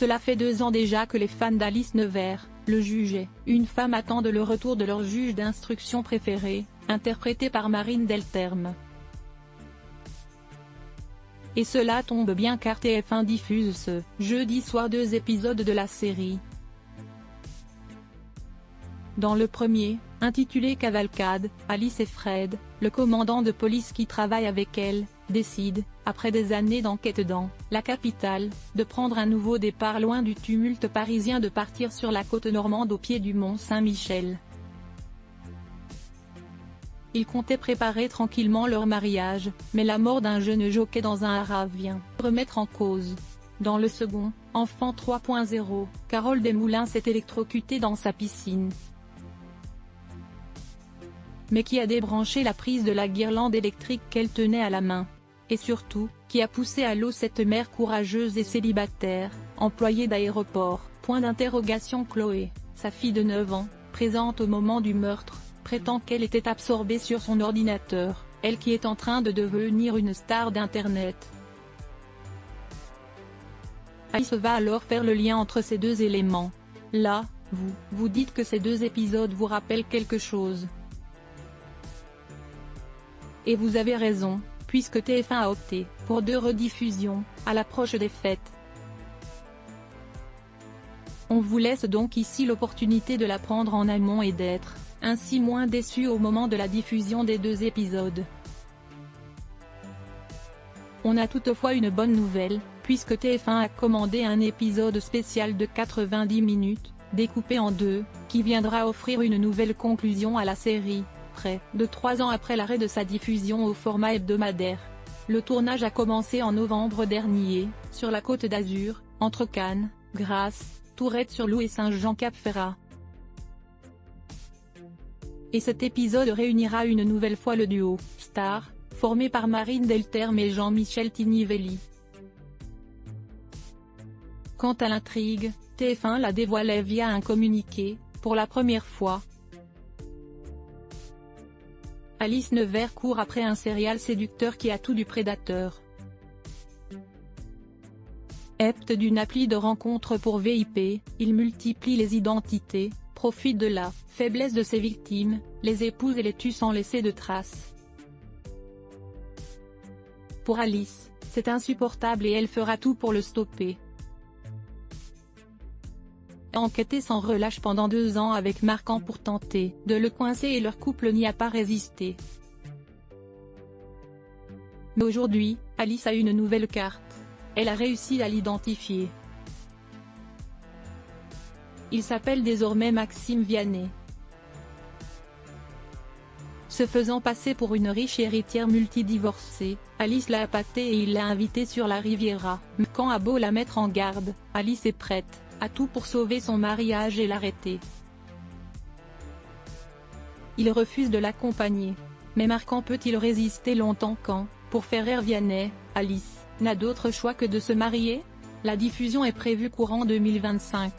Cela fait 2 ans déjà que les fans d'Alice Nevers le jugeaient. Une femme attendent le retour de leur juge d'instruction préféré, interprété par Marine Delterme. Et cela tombe bien car TF1 diffuse ce jeudi soir 2 épisodes de la série. Dans le premier, intitulé Cavalcade, Alice et Fred, le commandant de police qui travaille avec elle, décide, après des années d'enquête dans la capitale, de prendre un nouveau départ loin du tumulte parisien, de partir sur la côte normande au pied du mont Saint-Michel. Ils comptaient préparer tranquillement leur mariage, mais la mort d'un jeune jockey dans un haras vient remettre en cause. Dans le second, Enfant 3.0, Carole Desmoulins s'est électrocutée dans sa piscine. Mais qui a débranché la prise de la guirlande électrique qu'elle tenait à la main? Et surtout, qui a poussé à l'eau cette mère courageuse et célibataire, employée d'aéroport? Point d'interrogation. Chloé, sa fille de 9 ans, présente au moment du meurtre, prétend qu'elle était absorbée sur son ordinateur, elle qui est en train de devenir une star d'internet. Alice va alors faire le lien entre ces 2 éléments. Là, vous dites que ces 2 épisodes vous rappellent quelque chose. Et vous avez raison, puisque TF1 a opté pour 2 rediffusions, à l'approche des fêtes. On vous laisse donc ici l'opportunité de la prendre en amont et d'être, ainsi, moins déçu au moment de la diffusion des 2 épisodes. On a toutefois une bonne nouvelle, puisque TF1 a commandé un épisode spécial de 90 minutes, découpé en 2, qui viendra offrir une nouvelle conclusion à la série. Près de 3 ans après l'arrêt de sa diffusion au format hebdomadaire. Le tournage a commencé en novembre dernier, sur la Côte d'Azur, entre Cannes, Grasse, Tourette-sur-Loup et Saint-Jean-Cap-Ferrat. Et cet épisode réunira une nouvelle fois le duo star, formé par Marine Delterme et Jean-Michel Tinivelli. Quant à l'intrigue, TF1 la dévoilait via un communiqué, pour la première fois. Alice Nevers court après un serial séducteur qui a tout du prédateur. Apte d'une appli de rencontre pour VIP, il multiplie les identités, profite de la faiblesse de ses victimes, les épouse et les tue sans laisser de traces. Pour Alice, c'est insupportable et elle fera tout pour le stopper. Enquêté sans relâche pendant 2 ans avec Marquand pour tenter de le coincer et leur couple n'y a pas résisté. Mais aujourd'hui, Alice a une nouvelle carte. Elle a réussi à l'identifier. Il s'appelle désormais Maxime Vianney. Se faisant passer pour une riche héritière multidivorcée, Alice l'a appâtée et il l'a invitée sur la Riviera. Marquand a beau la mettre en garde, Alice est prête à tout pour sauver son mariage et l'arrêter. Il refuse de l'accompagner. Mais Marquand peut-il résister longtemps quand, pour faire rire Vianney, Alice n'a d'autre choix que de se marier? La diffusion est prévue courant 2025.